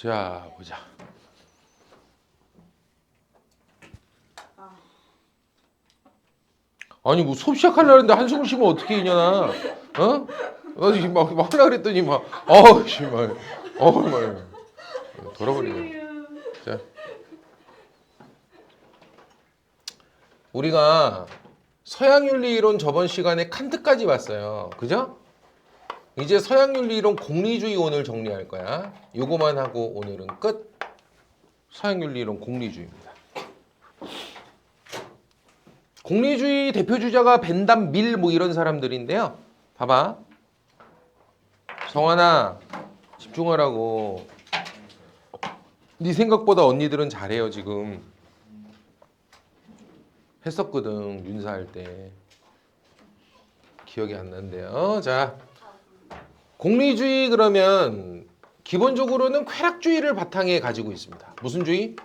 자, 보자. 아니 뭐 수업 시작하려는데 한숨을 쉬면 어떻게 이년아? 어? 나 지금 막 하려 그랬더니 막 정말 말 돌아버리네. 자, 우리가 서양윤리이론 저번 시간에 칸트까지 봤어요. 그죠? 이제 서양윤리이론 공리주의 오늘 정리할 거야. 요거만 하고 오늘은 끝. 서양윤리이론 공리주의입니다. 공리주의 대표 주자가 벤담 밀 뭐 이런 사람들인데요. 봐봐. 성환아 집중하라고. 네 생각보다 언니들은 잘해요 지금. 했었거든 윤사할 때. 기억이 안 난대요. 자, 공리주의 그러면 기본적으로는 쾌락주의를 바탕에 가지고 있습니다. 무슨 주의?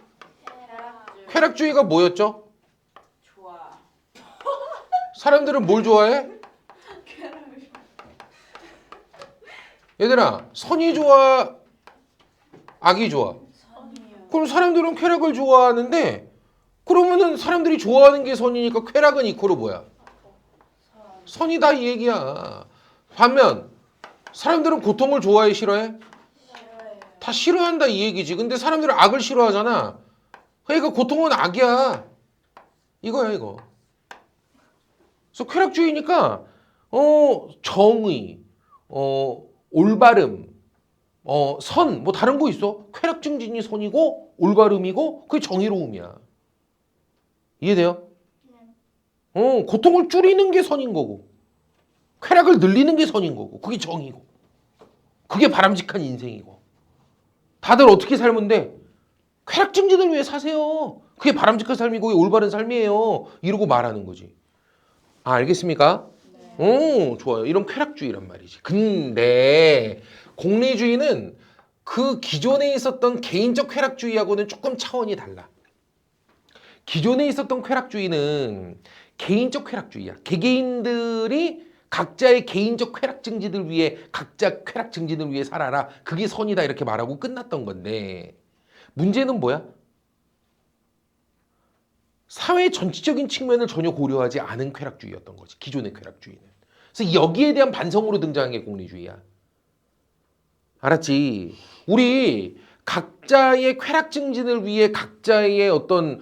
쾌락주의가 뭐였죠? 좋아. 사람들은 뭘 좋아해? 얘들아, 선이 좋아, 악이 좋아? 선이요. 그럼 사람들은 쾌락을 좋아하는데 그러면은 사람들이 좋아하는 게 선이니까 쾌락은 이코로 뭐야? 선이다 이 얘기야. 반면 사람들은 고통을 좋아해 싫어해? 싫어요. 다 싫어한다 이 얘기지. 근데 사람들은 악을 싫어하잖아. 그러니까 고통은 악이야. 이거야 이거. 그래서 쾌락주의니까 정의, 올바름, 선, 뭐 다른 거 있어? 쾌락 증진이 선이고 올바름이고 그게 정의로움이야. 이해돼요? 고통을 줄이는 게 선인 거고 쾌락을 늘리는 게 선인 거고 그게 정의고 그게 바람직한 인생이고 다들 어떻게 살면 돼? 쾌락 증진을 위해 사세요. 그게 바람직한 삶이고 올바른 삶이에요. 이러고 말하는 거지. 아, 알겠습니까? 오, 좋아요. 이런 쾌락주의란 말이지. 근데 공리주의는 그 기존에 있었던 개인적 쾌락주의하고는 조금 차원이 달라. 기존에 있었던 쾌락주의는 개인적 쾌락주의야. 개개인들이 각자의 개인적 쾌락 증진을 위해 각자 쾌락 증진을 위해 살아라. 그게 선이다 이렇게 말하고 끝났던 건데 문제는 뭐야? 사회 전체적인 측면을 전혀 고려하지 않은 쾌락주의였던 거지. 기존의 쾌락주의는. 그래서 여기에 대한 반성으로 등장한 게 공리주의야. 알았지? 우리 각자의 쾌락 증진을 위해 각자의 어떤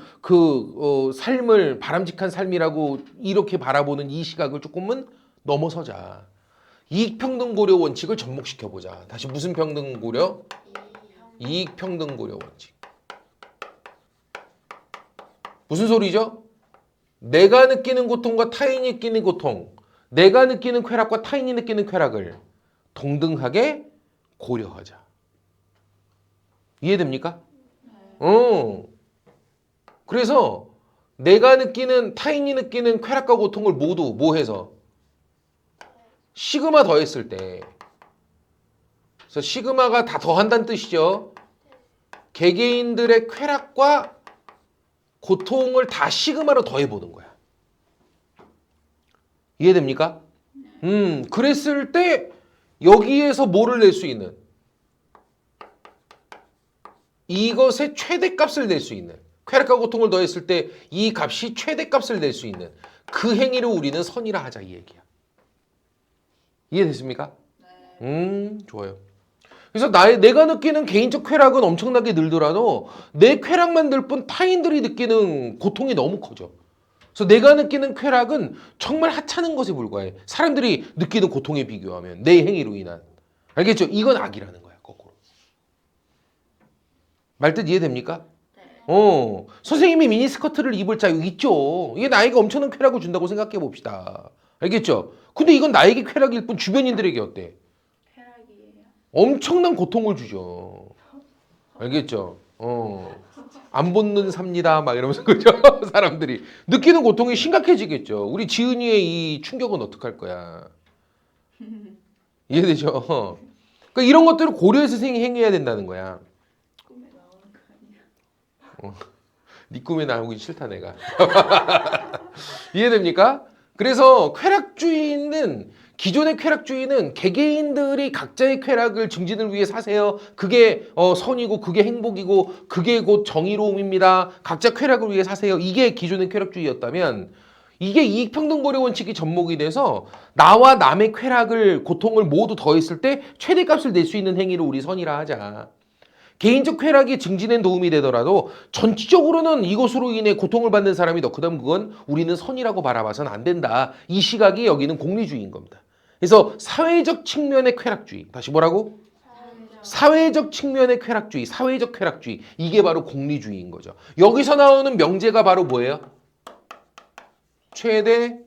삶을 바람직한 삶이라고 이렇게 바라보는 이 시각을 조금은 넘어서자. 이익평등고려 원칙을 접목시켜보자. 다시 무슨 평등고려? 이익평등고려 원칙. 무슨 소리죠? 내가 느끼는 고통과 타인이 느끼는 고통, 내가 느끼는 쾌락과 타인이 느끼는 쾌락을 동등하게 고려하자. 이해됩니까? 그래서 내가 느끼는 타인이 느끼는 쾌락과 고통을 모두 뭐 해서 시그마 더했을 때 그래서 시그마가 다 더한다는 뜻이죠. 개개인들의 쾌락과 고통을 다 시그마로 더해보는 거야. 이해됩니까? 그랬을 때 여기에서 뭐를 낼 수 있는 이것의 최대값을 낼 수 있는 쾌락과 고통을 더했을 때 이 값이 최대값을 낼 수 있는 그 행위를 우리는 선이라 하자 이 얘기야. 이해됐습니까? 좋아요. 그래서 내가 느끼는 개인적 쾌락은 엄청나게 늘더라도 내 쾌락만 늘 뿐 타인들이 느끼는 고통이 너무 커져. 그래서 내가 느끼는 쾌락은 정말 하찮은 것에 불과해. 사람들이 느끼는 고통에 비교하면 내 행위로 인한. 알겠죠? 이건 악이라는 거야. 거꾸로. 말뜻 이해됩니까? 선생님이 미니스커트를 입을 자유 있죠. 이게 나에게 엄청난 쾌락을 준다고 생각해 봅시다. 알겠죠? 근데 이건 나에게 쾌락일 뿐 주변인들에게 어때? 쾌락이에요. 엄청난 고통을 주죠. 알겠죠? 안 붙는 삽니다. 막 이러면서 그죠? 사람들이 느끼는 고통이 심각해지겠죠. 우리 지은이의 이 충격은 어떡할 거야? 이해되죠? 그러니까 이런 것들을 고려해서 행해야 된다는 거야. 꿈에 나오는 거 아니야? 네 꿈에 나오기 싫다 내가. 이해됩니까? 그래서 쾌락주의는 기존의 쾌락주의는 개개인들이 각자의 쾌락을 증진을 위해 사세요. 그게 선이고 그게 행복이고 그게 곧 정의로움입니다. 각자 쾌락을 위해 사세요. 이게 기존의 쾌락주의였다면 이게 이익평등고려 원칙이 접목이 돼서 나와 남의 쾌락을 고통을 모두 더했을 때 최대값을 낼 수 있는 행위를 우리 선이라 하자. 개인적 쾌락이 증진에 도움이 되더라도 전체적으로는 이것으로 인해 고통을 받는 사람이 더 크다면 그건 우리는 선이라고 바라봐서는 안 된다. 이 시각이 여기는 공리주의인 겁니다. 그래서 사회적 측면의 쾌락주의. 다시 뭐라고? 사회적 측면의 쾌락주의, 사회적 쾌락주의. 이게 바로 공리주의인 거죠. 여기서 나오는 명제가 바로 뭐예요? 최대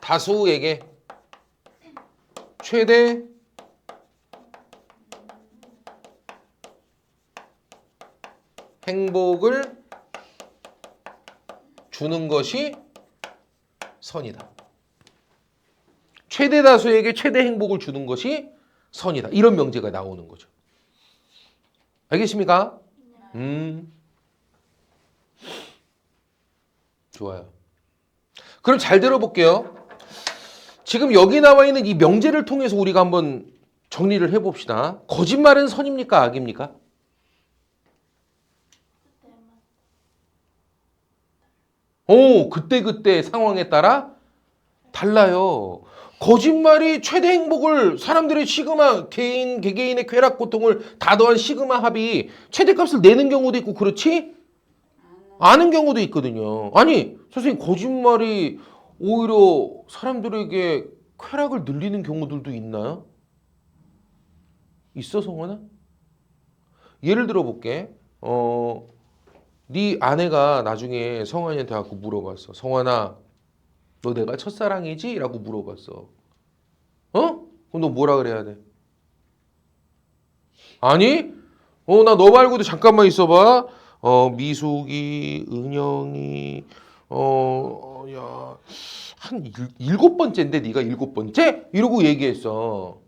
다수에게 최대 행복을 주는 것이 선이다. 최대 다수에게 최대 행복을 주는 것이 선이다. 이런 명제가 나오는 거죠. 알겠습니까? 좋아요. 그럼 잘 들어볼게요. 지금 여기 나와 있는 이 명제를 통해서 우리가 한번 정리를 해봅시다. 거짓말은 선입니까? 악입니까? 그때 상황에 따라 달라요. 거짓말이 최대 행복을 사람들의 시그마, 개개인의 쾌락 고통을 다 더한 시그마 합이 최대값을 내는 경우도 있고 그렇지 않은 경우도 있거든요. 아니 선생님 거짓말이 오히려 사람들에게 쾌락을 늘리는 경우들도 있나요? 있어 성환아? 예를 들어 볼게. 네 아내가 나중에 성환이한테 갖고 물어봤어. 성환아, 너 내가 첫사랑이지? 라고 물어봤어. 그럼 너 뭐라 그래야 돼? 아니? 나 너 말고도 잠깐만 있어봐. 미숙이, 은영이, 야, 한 7번째인데 네가 7번째? 이러고 얘기했어.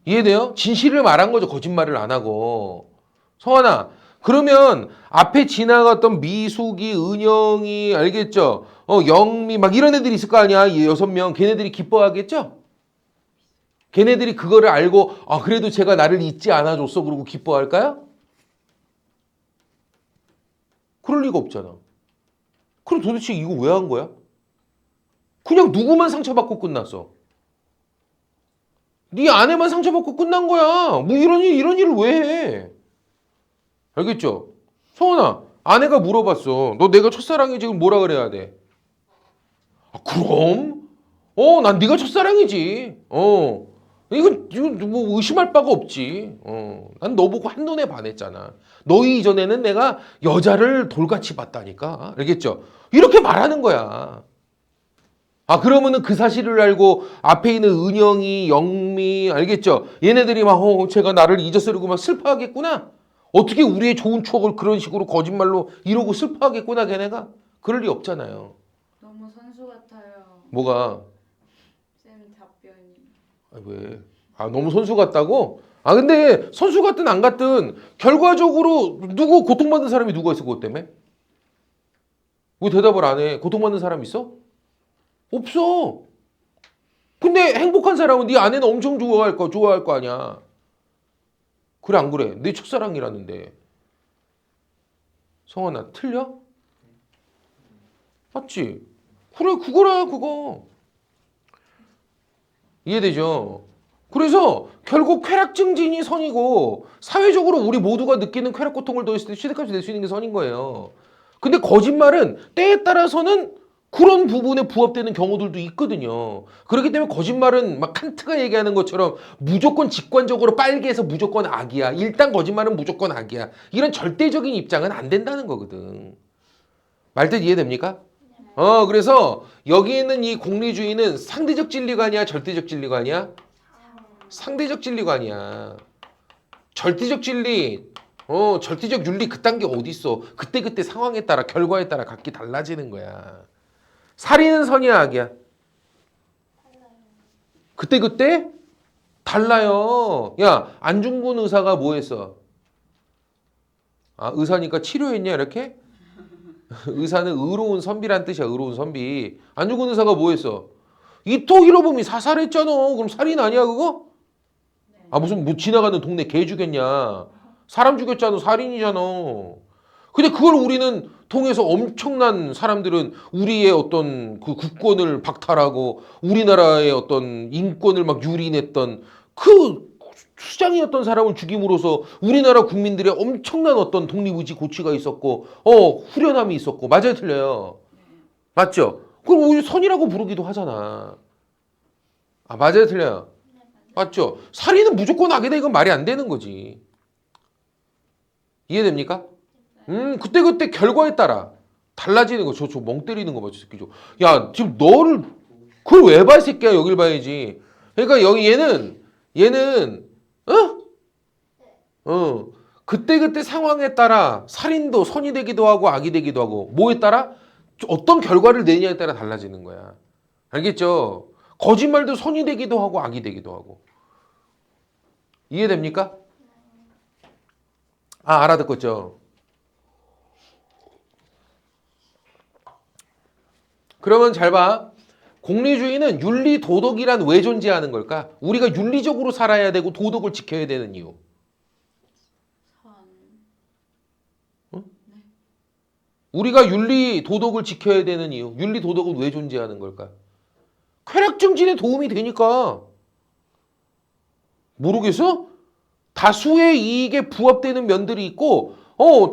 이해돼요? 진실을 말한 거죠. 거짓말을 안 하고. 성환아, 그러면 앞에 지나갔던 미숙이, 은영이, 알겠죠? 영미 막 이런 애들이 있을 거 아니야. 이 6명. 걔네들이 기뻐하겠죠? 걔네들이 그거를 알고 그래도 제가 나를 잊지 않아줬어. 그러고 기뻐할까요? 그럴 리가 없잖아. 그럼 도대체 이거 왜 한 거야? 그냥 누구만 상처받고 끝났어. 네 아내만 상처받고 끝난 거야. 뭐 이런 일을 왜 해? 알겠죠? 성원아, 아내가 물어봤어. 너 내가 첫사랑이 지금 뭐라 그래야 돼? 그럼? 난 네가 첫사랑이지. 이건 뭐 의심할 바가 없지. 난 너 보고 한눈에 반했잖아. 너 이전에는 내가 여자를 돌같이 봤다니까. 알겠죠? 이렇게 말하는 거야. 그러면은 그 사실을 알고 앞에 있는 은영이, 영미, 알겠죠? 얘네들이 막, 제가 나를 잊었으려고 막 슬퍼하겠구나? 어떻게 우리의 좋은 추억을 그런 식으로 거짓말로 이러고 슬퍼하겠구나, 걔네가? 그럴 리 없잖아요. 너무 선수 같아요. 뭐가? 쌤 답변이. 왜? 너무 선수 같다고? 근데 선수 같든 안 같든 결과적으로 고통받는 사람이 누가 있어, 그것 때문에? 왜 대답을 안 해? 고통받는 사람 있어? 없어. 근데 행복한 사람은 네 아내는 엄청 좋아할 거 아니야. 그래 안 그래? 내 첫사랑이라는데. 성환아 틀려? 맞지? 그래 그거라 그거. 이해되죠? 그래서 결국 쾌락 증진이 선이고 사회적으로 우리 모두가 느끼는 쾌락 고통을 더했을 때 최대값을 낼 수 있는 게 선인 거예요. 근데 거짓말은 때에 따라서는 그런 부분에 부합되는 경우들도 있거든요. 그렇기 때문에 거짓말은 막 칸트가 얘기하는 것처럼 무조건 직관적으로 빨개서 무조건 악이야. 일단 거짓말은 무조건 악이야. 이런 절대적인 입장은 안 된다는 거거든. 말뜻 이해됩니까? 그래서 여기 있는 이 공리주의는 상대적 진리가 아니야? 절대적 진리가 아니야? 상대적 진리가 아니야. 절대적 진리, 절대적 윤리 그딴 게 어딨어. 그때그때 상황에 따라 결과에 따라 각기 달라지는 거야. 살인은 선이야 악이야? 그때그때 달라요. 야, 안중근 의사가 뭐 했어? 의사니까 치료했냐 이렇게? 의사는 의로운 선비란 뜻이야. 의로운 선비. 안중근 의사가 뭐 했어? 이토 히로부미 사살했잖아. 그럼 살인 아니야 그거? 네. 아 무슨 뭐 지나가는 동네 개 죽였냐. 사람 죽였잖아. 살인이잖아. 근데 그걸 우리는 통해서 엄청난 사람들은 우리의 어떤 그 국권을 박탈하고 우리나라의 어떤 인권을 막 유린했던 그 수장이었던 사람을 죽임으로써 우리나라 국민들의 엄청난 어떤 독립의지 고취가 있었고 후련함이 있었고 맞아요 틀려요? 맞죠? 그럼 우리 선이라고 부르기도 하잖아. 아 맞아요 틀려요? 맞죠? 살인은 무조건 악이다 이건 말이 안 되는 거지. 이해됩니까? 그때그때 결과에 따라 달라지는 거. 저 멍 때리는 거 봐, 저 새끼. 야, 지금 너를, 그걸 왜 봐, 이 새끼야. 여길 봐야지. 그러니까 여기 얘는, 그때그때 상황에 따라 살인도 선이 되기도 하고 악이 되기도 하고, 뭐에 따라? 어떤 결과를 내냐에 따라 달라지는 거야. 알겠죠? 거짓말도 선이 되기도 하고 악이 되기도 하고. 이해됩니까? 아, 알아듣겠죠? 그러면 잘 봐. 공리주의는 윤리 도덕이란 왜 존재하는 걸까? 우리가 윤리적으로 살아야 되고 도덕을 지켜야 되는 이유. 선. 우리가 윤리 도덕을 지켜야 되는 이유. 윤리 도덕은 왜 존재하는 걸까? 쾌락 증진에 도움이 되니까. 모르겠어? 다수의 이익에 부합되는 면들이 있고,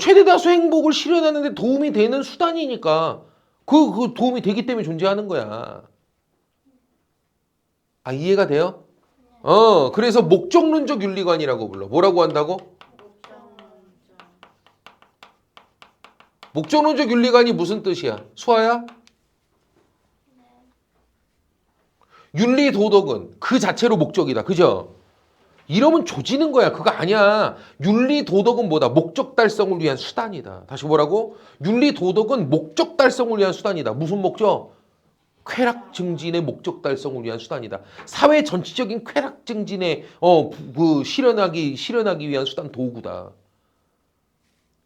최대 다수 행복을 실현하는 데 도움이 되는 수단이니까. 그 도움이 되기 때문에 존재하는 거야. 아, 이해가 돼요? 그래서 목적론적 윤리관이라고 불러. 뭐라고 한다고? 목적론적 윤리관이 무슨 뜻이야? 수아야? 윤리 도덕은 그 자체로 목적이다. 그죠? 이러면 조지는 거야. 그거 아니야. 윤리 도덕은 뭐다? 목적 달성을 위한 수단이다. 다시 뭐라고? 윤리 도덕은 목적 달성을 위한 수단이다. 무슨 목적? 쾌락 증진의 목적 달성을 위한 수단이다. 사회 전체적인 쾌락 증진에 실현하기 위한 수단 도구다.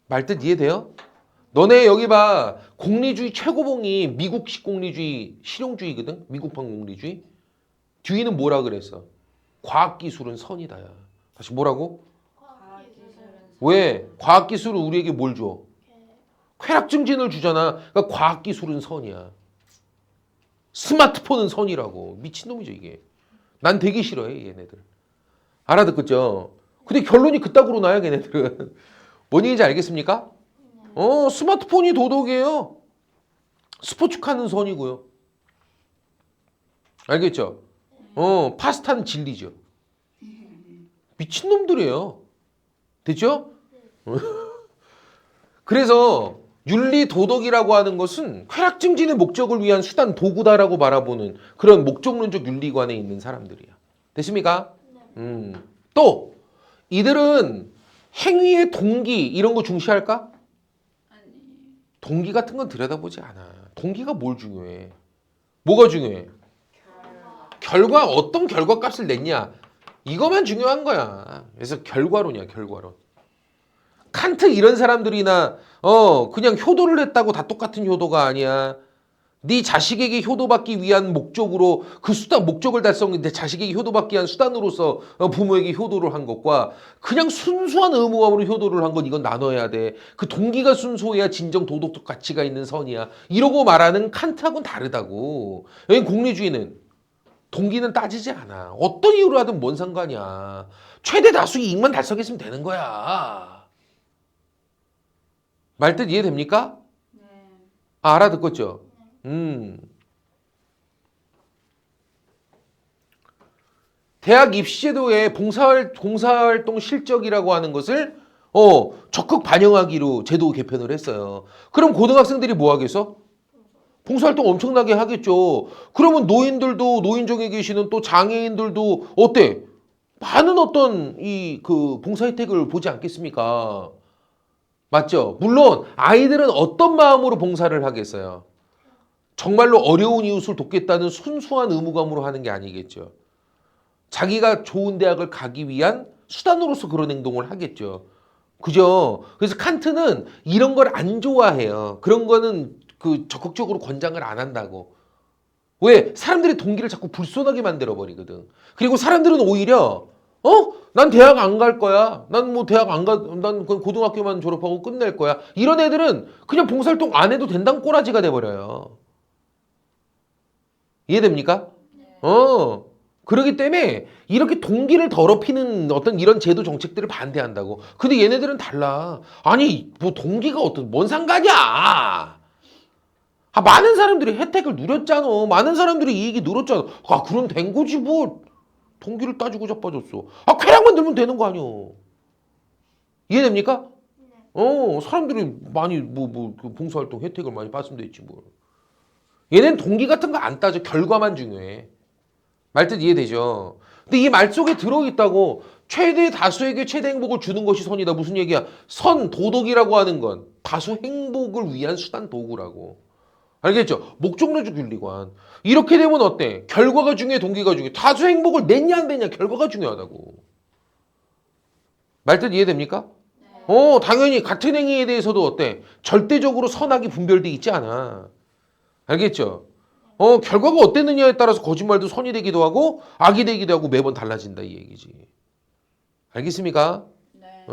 말뜻 이해돼요? 너네 여기 봐. 공리주의 최고봉이 미국식 공리주의 실용주의거든. 미국판 공리주의. 뒤에는 뭐라 그랬어? 과학기술은 선이다야. 다시 뭐라고? 왜? 과학기술은 우리에게 뭘 줘? 쾌락 증진을 주잖아. 그러니까 과학기술은 선이야. 스마트폰은 선이라고. 미친놈이죠 이게. 난 되게 싫어해 얘네들. 알아듣겠죠? 근데 결론이 그따구로 나야 걔네들은. 뭔 얘기인지 알겠습니까? 스마트폰이 도덕이에요. 스포츠카는 선이고요. 알겠죠? 파스타는 진리죠. 미친놈들이에요. 됐죠? 그래서 윤리 도덕이라고 하는 것은 쾌락 증진의 목적을 위한 수단 도구다라고 바라보는 그런 목적론적 윤리관에 있는 사람들이야. 됐습니까? 또 이들은 행위의 동기 이런 거 중시할까? 아니. 동기 같은 건 들여다보지 않아. 동기가 뭘 중요해? 뭐가 중요해? 결과 어떤 결과값을 냈냐? 이거만 중요한 거야. 그래서 결과론이야, 결과론. 칸트 이런 사람들이나 그냥 효도를 했다고 다 똑같은 효도가 아니야. 네 자식에게 효도받기 위한 목적으로 그 수단 목적을 달성했는데 자식에게 효도받기 위한 수단으로서 부모에게 효도를 한 것과 그냥 순수한 의무감으로 효도를 한 건 이건 나눠야 돼. 그 동기가 순수해야 진정 도덕적 가치가 있는 선이야. 이러고 말하는 칸트하고는 다르다고. 여기 공리주의는 동기는 따지지 않아. 어떤 이유로 하든 뭔 상관이야. 최대 다수 이익만 달성했으면 되는 거야. 말뜻 이해됩니까? 네. 아, 알아듣겠죠? 대학 입시제도에 봉사활동 실적이라고 하는 것을 적극 반영하기로 제도 개편을 했어요. 그럼 고등학생들이 뭐 하겠어? 봉사활동 엄청나게 하겠죠. 그러면 노인들도 노인정에 계시는 또 장애인들도 어때? 많은 어떤 그 봉사 혜택을 보지 않겠습니까? 맞죠? 물론 아이들은 어떤 마음으로 봉사를 하겠어요? 정말로 어려운 이웃을 돕겠다는 순수한 의무감으로 하는 게 아니겠죠. 자기가 좋은 대학을 가기 위한 수단으로서 그런 행동을 하겠죠. 그죠? 그래서 칸트는 이런 걸 안 좋아해요. 그런 거는 그 적극적으로 권장을 안 한다고. 왜? 사람들의 동기를 자꾸 불손하게 만들어버리거든. 그리고 사람들은 오히려 난 대학 안 갈 거야. 난 뭐 대학 안 가, 난 그냥 고등학교만 졸업하고 끝낼 거야. 이런 애들은 그냥 봉사활동 안 해도 된다는 꼬라지가 돼버려요. 이해됩니까? 네. 그러기 때문에 이렇게 동기를 더럽히는 어떤 이런 제도 정책들을 반대한다고. 근데 얘네들은 달라. 아니, 뭐 동기가 뭔 상관이야. 많은 사람들이 혜택을 누렸잖아. 많은 사람들이 이익이 늘었잖아. 그럼 된 거지 뭐. 동기를 따지고 자빠졌어. 쾌락만 들면 되는 거 아니야. 이해됩니까? 사람들이 많이 그 봉사활동 혜택을 많이 받으면 됐지 뭐. 얘는 동기 같은 거 안 따져. 결과만 중요해. 말뜻 이해되죠? 근데 이 말 속에 들어있다고 최대 다수에게 최대 행복을 주는 것이 선이다. 무슨 얘기야? 선, 도덕이라고 하는 건 다수 행복을 위한 수단 도구라고. 알겠죠? 목적론적 윤리관. 이렇게 되면 어때? 결과가 중요해, 동기가 중요해. 다수 행복을 냈냐 안 냈냐 결과가 중요하다고. 말뜻 이해됩니까? 당연히 같은 행위에 대해서도 어때? 절대적으로 선악이 분별돼 있지 않아. 알겠죠? 결과가 어땠느냐에 따라서 거짓말도 선이 되기도 하고 악이 되기도 하고 매번 달라진다 이 얘기지. 알겠습니까? 네.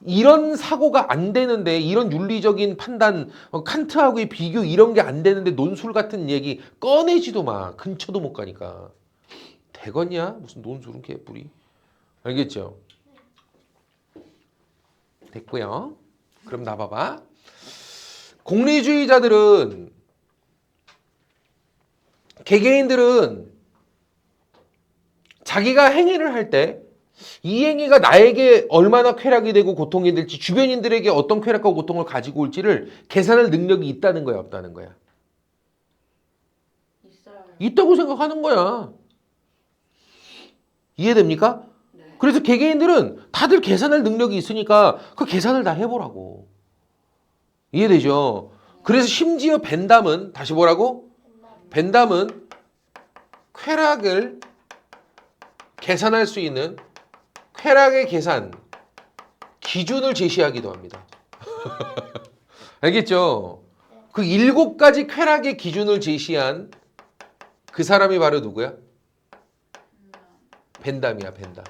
이런 사고가 안 되는데 이런 윤리적인 판단 칸트하고의 비교 이런 게 안 되는데 논술 같은 얘기 꺼내지도 마. 근처도 못 가니까. 되겠냐? 무슨 논술은 개뿔이. 알겠죠? 됐고요. 그럼 나 봐봐. 공리주의자들은 개개인들은 자기가 행위를 할 때 이 행위가 나에게 얼마나 쾌락이 되고 고통이 될지 주변인들에게 어떤 쾌락과 고통을 가지고 올지를 계산할 능력이 있다는 거야 없다는 거야? 있어요. 있다고 생각하는 거야. 이해됩니까? 네. 그래서 개개인들은 다들 계산할 능력이 있으니까 그 계산을 다 해보라고. 이해되죠? 그래서 심지어 벤담은 다시 뭐라고? 벤담은 쾌락을 계산할 수 있는 쾌락의 계산 기준을 제시하기도 합니다. 알겠죠? 그 7가지 쾌락의 기준을 제시한 그 사람이 바로 누구야? 벤담이야, 벤담.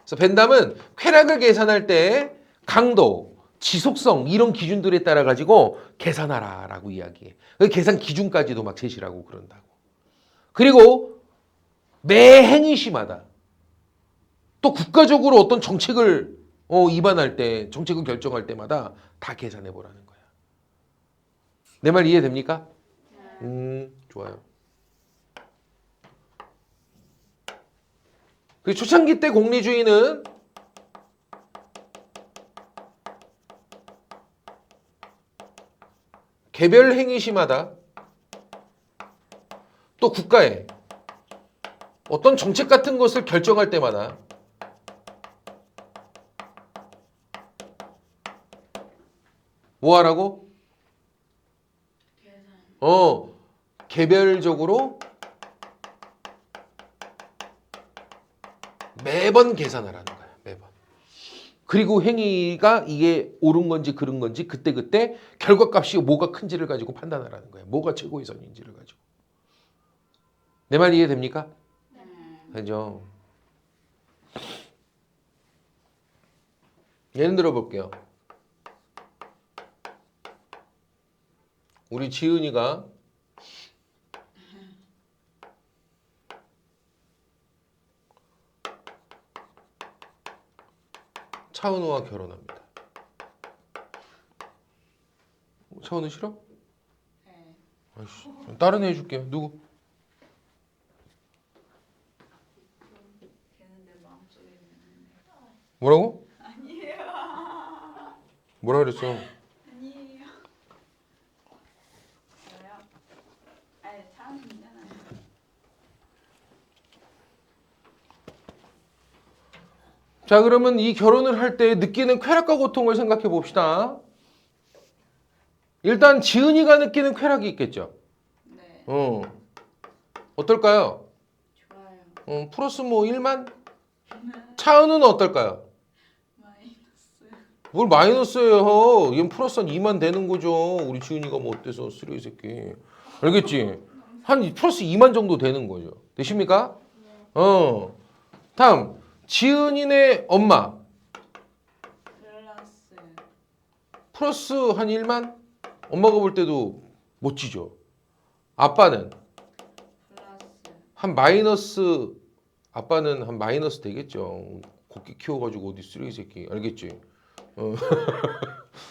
그래서 벤담은 쾌락을 계산할 때 강도, 지속성 이런 기준들에 따라 가지고 계산하라라고 이야기해. 그 계산 기준까지도 막 제시하고 그런다고. 그리고 매 행위시마다 또 국가적으로 어떤 정책을 입안할 때, 정책을 결정할 때마다 다 계산해 보라는 거야. 내 말 이해됩니까? 좋아요. 그 초창기 때 공리주의는 개별 행위시마다 또 국가에 어떤 정책 같은 것을 결정할 때마다 뭐 하라고? 계산. 개별적으로 매번 계산하라는 거야. 매번. 그리고 행위가 이게 옳은 건지 그른 건지 그때그때 결과값이 뭐가 큰지를 가지고 판단하라는 거야. 뭐가 최고의 선인지를 가지고. 내 말 이해됩니까? 되죠? 예를 들어 볼게요. 우리 지은이가 차은우와 결혼합니다. 차은우 싫어? 네. 아이씨, 다른 애 해줄게요. 누구? 걔는 내 마음속에 있는. 뭐라고? 아니에요. 뭐라 그랬어? 아니에요. 저요? 아니 사람이잖아요. 자, 그러면 이 결혼을 할 때 느끼는 쾌락과 고통을 생각해 봅시다. 일단 지은이가 느끼는 쾌락이 있겠죠. 네. 어떨까요? 좋아요. 플러스 뭐 1만? 차은우는 어떨까요? 마이너스. 뭘 마이너스예요. 얘는 플러스 한 2만 되는 거죠. 우리 지은이가 뭐 어때서 쓰레기 새끼. 알겠지? 한 플러스 2만 정도 되는 거죠. 되십니까? 네. 다음 지은이네 엄마 플러스 플러스 한 1만? 엄마가 볼 때도 멋지죠. 아빠는 플러스 한 마이너스 아빠는 한 마이너스 되겠죠. 곱게 키워가지고 어디 쓰레기 새끼 알겠지?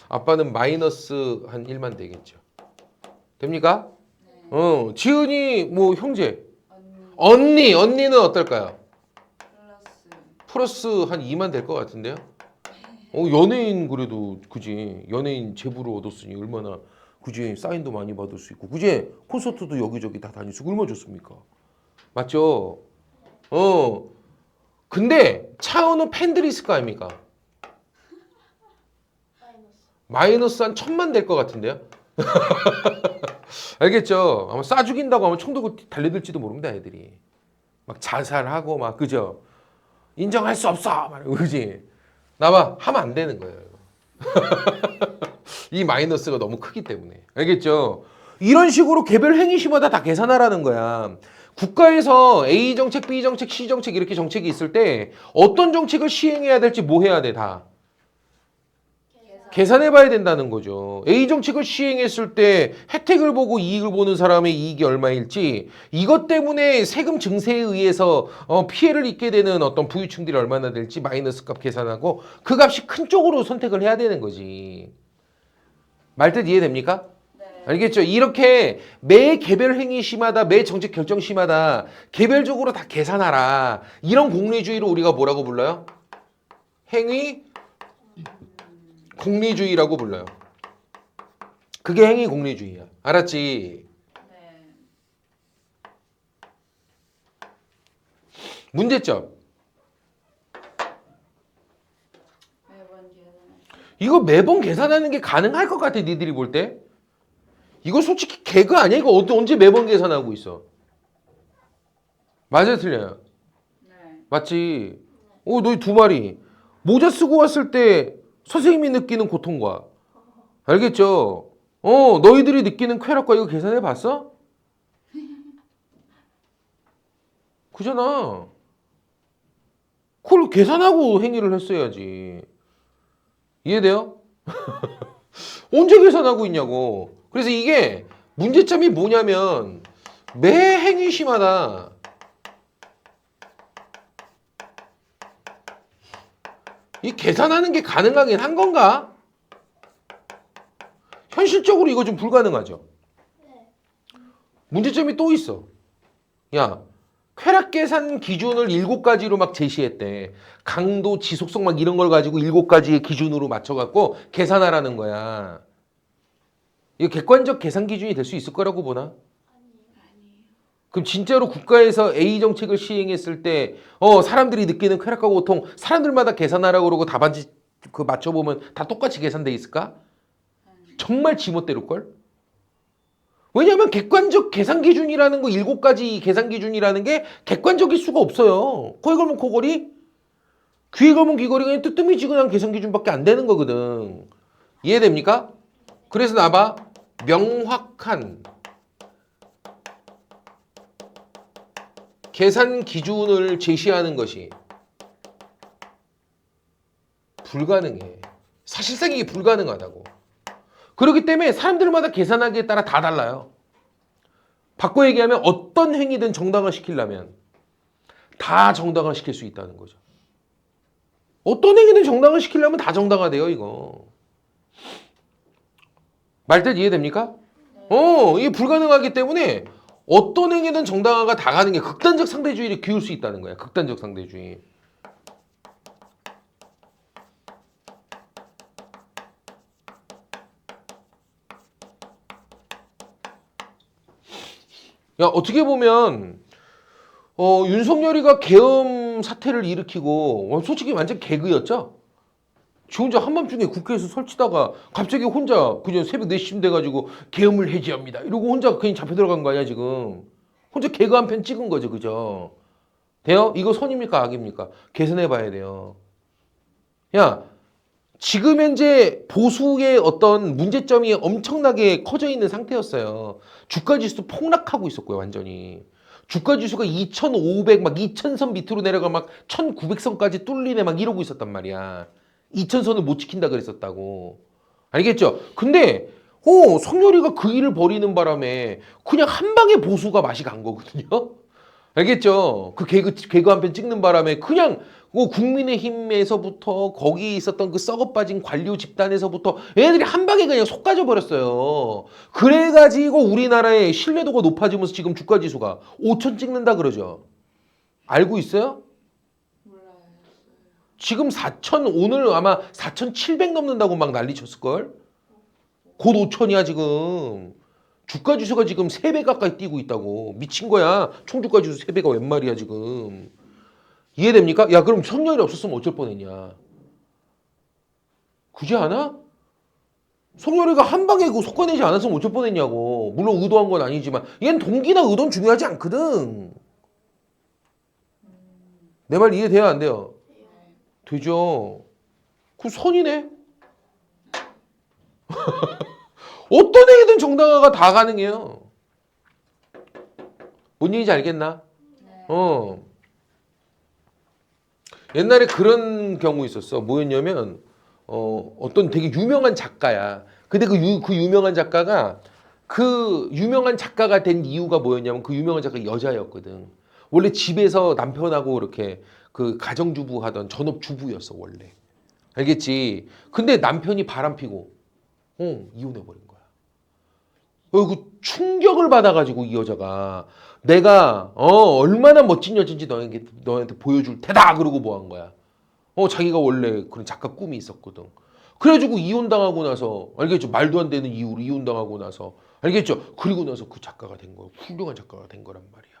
아빠는 마이너스 한 1만 되겠죠. 됩니까? 네. 지은이 뭐 형제 언니 언니는 어떨까요? 플러스 플러스 한 2만 될 것 같은데요? 연예인 그래도 그지 연예인 제부를 얻었으니 얼마나 그지 사인도 많이 받을 수 있고 그지 콘서트도 여기저기 다 다닐 수 있고 얼마나 좋습니까? 맞죠? 근데 차은우 팬들이 있을 거 아닙니까? 마이너스 한 1,000만 될 것 같은데요? 알겠죠? 아마 싸 죽인다고 하면 총 들고 달려들지도 모릅니다 애들이 막 자살하고 막 그죠? 인정할 수 없어 막 그지? 나봐 하면 안 되는 거예요 이 마이너스가 너무 크기 때문에 알겠죠? 이런 식으로 개별 행위시마다 다 계산하라는 거야 국가에서 A 정책, B 정책, C 정책 이렇게 정책이 있을 때 어떤 정책을 시행해야 될지 뭐 해야 돼 다? 계산해 봐야 된다는 거죠. A 정책을 시행했을 때 혜택을 보고 이익을 보는 사람의 이익이 얼마일지 이것 때문에 세금 증세에 의해서 피해를 입게 되는 어떤 부유층들이 얼마나 될지 마이너스 값 계산하고 그 값이 큰 쪽으로 선택을 해야 되는 거지. 말뜻 이해됩니까? 네. 알겠죠? 이렇게 매 개별 행위 시마다 매 정책 결정 시마다 개별적으로 다 계산하라. 이런 공리주의를 우리가 뭐라고 불러요? 행위 공리주의라고 불러요. 그게 행위 공리주의야. 알았지? 네. 문제점. 매번 계산해. 이거 매번 계산하는 게 가능할 것 같아, 니들이 볼 때? 이거 솔직히 개그 아니야? 이거 언제 매번 계산하고 있어? 맞아요, 틀려요? 네. 맞지? 너희 두 마리. 모자 쓰고 왔을 때 선생님이 느끼는 고통과 알겠죠? 너희들이 느끼는 쾌락과 이거 계산해 봤어? 그잖아. 그걸 계산하고 행위를 했어야지. 이해돼요? 언제 계산하고 있냐고. 그래서 이게 문제점이 뭐냐면 매 행위시마다 이 계산하는 게 가능하긴 한 건가? 현실적으로 이거 좀 불가능하죠. 문제점이 또 있어. 야, 쾌락 계산 기준을 7가지로 막 제시했대. 강도, 지속성 막 이런 걸 가지고 7가지의 기준으로 맞춰갖고 계산하라는 거야. 이거 객관적 계산 기준이 될 수 있을 거라고 보나? 아니에요. 그럼 진짜로 국가에서 A 정책을 시행했을 때 사람들이 느끼는 쾌락과 고통 사람들마다 계산하라고 그러고 답안지 그 맞춰보면 다 똑같이 계산돼 있을까? 정말 지멋대로걸? 왜냐하면 객관적 계산 기준이라는 거 7가지 계산 기준이라는 게 객관적일 수가 없어요. 코에 걸면 코걸이, 귀에 걸면 귀걸이 그냥 뜨뜨미지근한 계산 기준밖에 안 되는 거거든. 이해됩니까? 그래서 나봐 명확한 계산 기준을 제시하는 것이 불가능해. 사실상 이게 불가능하다고. 그렇기 때문에 사람들마다 계산하기에 따라 다 달라요. 바꿔 얘기하면 어떤 행위든 정당화시키려면 다 정당화시킬 수 있다는 거죠. 어떤 행위든 정당화시키려면 다 정당화돼요, 이거. 말뜻 이해됩니까? 이게 불가능하기 때문에 어떤 행위든 정당화가 다 가는 게 극단적 상대주의를 키울 수 있다는 거야. 극단적 상대주의. 야, 어떻게 보면 윤석열이가 계엄 사태를 일으키고 솔직히 완전 개그였죠? 지 혼자 한밤중에 국회에서 설치다가 갑자기 혼자 그냥 새벽 4시쯤 돼가지고 계엄을 해제합니다. 이러고 혼자 그냥 잡혀 들어간 거 아니야 지금. 혼자 개그 한 편 찍은 거죠. 그죠? 돼요? 이거 선입니까 악입니까? 계산해 봐야 돼요. 야, 지금 현재 보수의 어떤 문제점이 엄청나게 커져 있는 상태였어요. 주가 지수 폭락하고 있었고요, 완전히. 주가 지수가 2,500, 막 2,000선 밑으로 내려가 막 1,900선까지 뚫리네 막 이러고 있었단 말이야. 2,000선을 못 지킨다 그랬었다고. 알겠죠? 근데 성렬이가 그 일을 벌이는 바람에 그냥 한 방에 보수가 맛이 간 거거든요. 알겠죠? 그 개그 한 편 찍는 바람에 그냥 국민의힘에서부터 거기에 있었던 그 썩어 빠진 관료 집단에서부터 얘네들이 한 방에 그냥 속 가져 버렸어요. 그래가지고 우리나라의 신뢰도가 높아지면서 지금 주가 지수가 5천 찍는다 그러죠. 알고 있어요? 몰라요. 지금 4천 오늘 아마 4,700 넘는다고 막 난리 쳤을걸? 곧 5천이야 지금. 주가 지수가 지금 3배 가까이 뛰고 있다고. 미친 거야. 총주가 지수 3배가 웬 말이야 지금. 이해됩니까? 야 그럼 성렬이 없었으면 어쩔 뻔했냐. 그지 않아? 성렬이가 한 방에 그 속아내지 않았으면 어쩔 뻔했냐고. 물론 의도한 건 아니지만 얘는 동기나 의도는 중요하지 않거든. 내 말 이해돼요 안 돼요? 네. 되죠. 그 선이네. 어떤 애든 정당화가 다 가능해요. 뭔 얘기인지 알겠나? 네. 옛날에 그런 경우 있었어. 뭐였냐면 어떤 되게 유명한 작가야. 근데 그 유명한 작가가 그 유명한 작가가 된 이유가 뭐였냐면 그 유명한 작가 여자였거든. 원래 집에서 남편하고 이렇게 그 가정주부 하던 전업주부였어 원래. 알겠지? 근데 남편이 바람피고 이혼해버린 거야. 그 충격을 받아가지고 이 여자가 내가 얼마나 멋진 여자인지 너한테 보여줄 테다 그러고 뭐 한 거야. 자기가 원래 그런 작가 꿈이 있었거든. 그래가지고 이혼당하고 나서 알겠죠? 말도 안 되는 이유로 이혼당하고 나서 알겠죠? 그리고 나서 그 작가가 된 거야. 훌륭한 작가가 된 거란 말이야.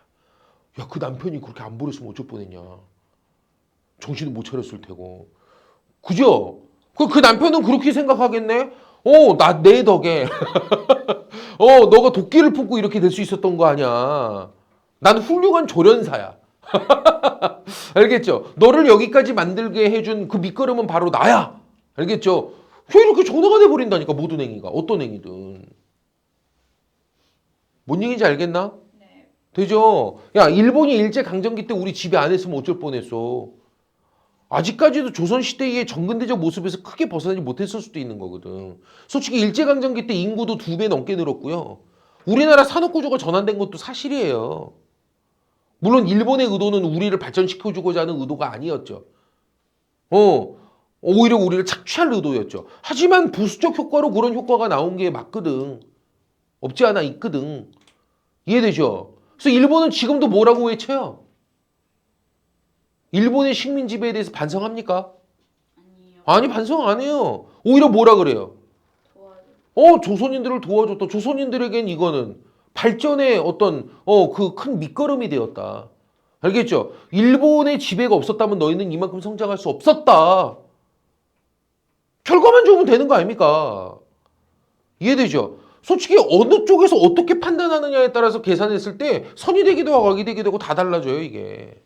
야, 그 남편이 그렇게 안 버렸으면 어쩔 뻔했냐. 정신을 못 차렸을 테고. 그죠? 그 남편은 그렇게 생각하겠네? 내 덕에. 너가 도끼를 품고 이렇게 될 수 있었던 거 아니야. 난 훌륭한 조련사야. 알겠죠? 너를 여기까지 만들게 해준 그 밑거름은 바로 나야. 알겠죠? 왜 이렇게 전화가 돼버린다니까 모든 행위가. 어떤 행위든. 뭔 얘기인지 알겠나? 네. 되죠? 야 일본이 일제강점기 때 우리 지배 안 했으면 어쩔 뻔했어. 아직까지도 조선시대의 정근대적 모습에서 크게 벗어나지 못했을 수도 있는 거거든. 솔직히 일제강점기 때 인구도 2배 넘게 늘었고요. 우리나라 산업구조가 전환된 것도 사실이에요. 물론 일본의 의도는 우리를 발전시켜주고자 하는 의도가 아니었죠. 오히려 우리를 착취할 의도였죠. 하지만 부수적 효과로 그런 효과가 나온 게 맞거든. 없지 않아 있거든. 이해되죠? 그래서 일본은 지금도 뭐라고 외쳐요? 일본의 식민 지배에 대해서 반성합니까? 아니요. 아니 반성 안 해요. 오히려 뭐라 그래요? 도와줘. 조선인들을 도와줬다. 조선인들에겐 이거는 발전의 어떤 그 큰 밑거름이 되었다. 알겠죠? 일본의 지배가 없었다면 너희는 이만큼 성장할 수 없었다. 결과만 좋으면 되는 거 아닙니까? 이해되죠? 솔직히 어느 쪽에서 어떻게 판단하느냐에 따라서 계산했을 때 선이 되기도 하고 악이 되기도 하고 다 달라져요 이게.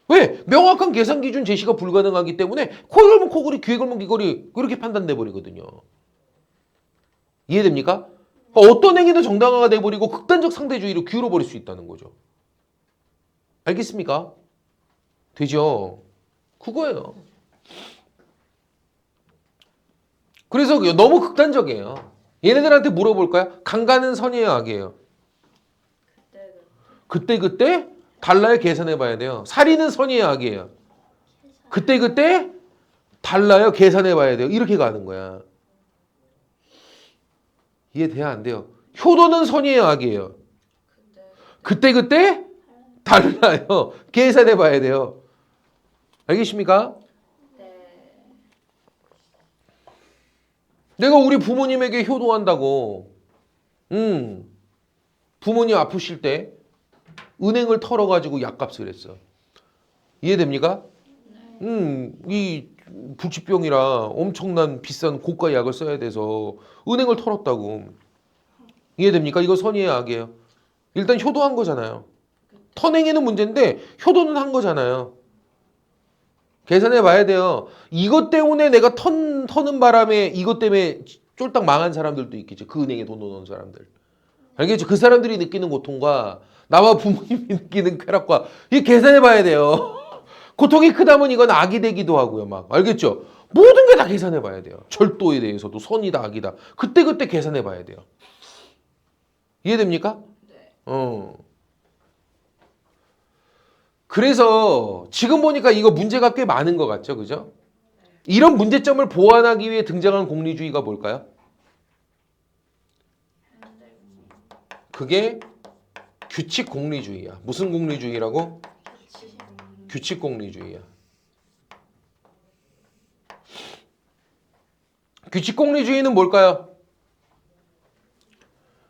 왜? 명확한 계산 기준 제시가 불가능하기 때문에 코에 걸면 코걸이, 귀에 걸면 귀걸이 이렇게 판단돼 버리거든요. 이해됩니까? 그러니까 어떤 행위도 정당화가 돼버리고 극단적 상대주의로 기울어버릴 수 있다는 거죠. 알겠습니까? 되죠? 그거예요. 그래서 너무 극단적이에요. 얘네들한테 물어볼까요? 강간은 선이에요, 악이에요? 그때 달라요, 계산해 봐야 돼요. 살인은 선이에요, 악이에요? 그때 달라요, 계산해 봐야 돼요. 이렇게 가는 거야. 이해돼야 안 돼요? 효도는 선이에요, 악이에요? 그때 달라요. 계산해 봐야 돼요. 알겠습니까? 네. 내가 우리 부모님에게 효도한다고. 부모님 아프실 때 은행을 털어가지고 약값을 했어. 이해됩니까? 이 불치병이라 엄청난 비싼 고가 약을 써야 돼서 은행을 털었다고. 이해됩니까? 이거 선이에요, 악이에요? 일단 효도한 거잖아요. 터냉이는 문제인데 효도는 한 거잖아요. 계산해 봐야 돼요. 이것 때문에 내가 터는 바람에 이것 때문에 쫄딱 망한 사람들도 있겠죠. 그 은행에 돈 넣어놓은 사람들. 알겠죠? 그 사람들이 느끼는 고통과 나와 부모님이 느끼는 쾌락과 이게 계산해 봐야 돼요. 고통이 크다면 이건 악이 되기도 하고요. 막 알겠죠? 모든 게 다 계산해 봐야 돼요. 절도에 대해서도 선이다 악이다. 그때 계산해 봐야 돼요. 이해됩니까? 네. 그래서 지금 보니까 이거 문제가 꽤 많은 것 같죠? 그죠? 이런 문제점을 보완하기 위해 등장한 공리주의가 뭘까요? 그게 규칙 공리주의야. 무슨 공리주의라고? 규칙 공리주의야. 규칙 공리주의는 뭘까요?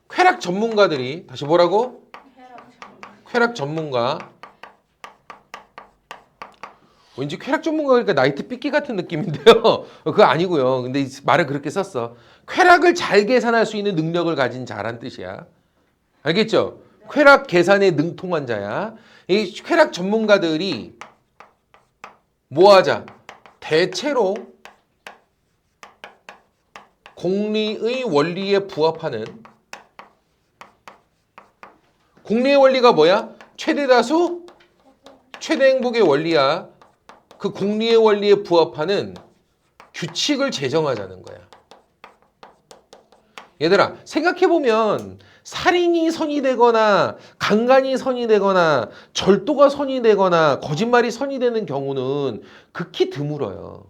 쾌락 전문가들이 다시 뭐라고? 쾌락 전문가. 왠지 쾌락 전문가니까 나이트 삐끼 같은 느낌인데요. 그거 아니고요. 근데 말을 그렇게 썼어. 쾌락을 잘 계산할 수 있는 능력을 가진 자란 뜻이야. 알겠죠? 쾌락 계산에 능통한 자야. 이 쾌락 전문가들이 뭐하자? 대체로 공리의 원리에 부합하는 공리의 원리가 뭐야? 최대다수 최대 행복의 원리야. 그 공리의 원리에 부합하는 규칙을 제정하자는 거야. 얘들아 생각해보면 살인이 선이 되거나 강간이 선이 되거나 절도가 선이 되거나 거짓말이 선이 되는 경우는 극히 드물어요.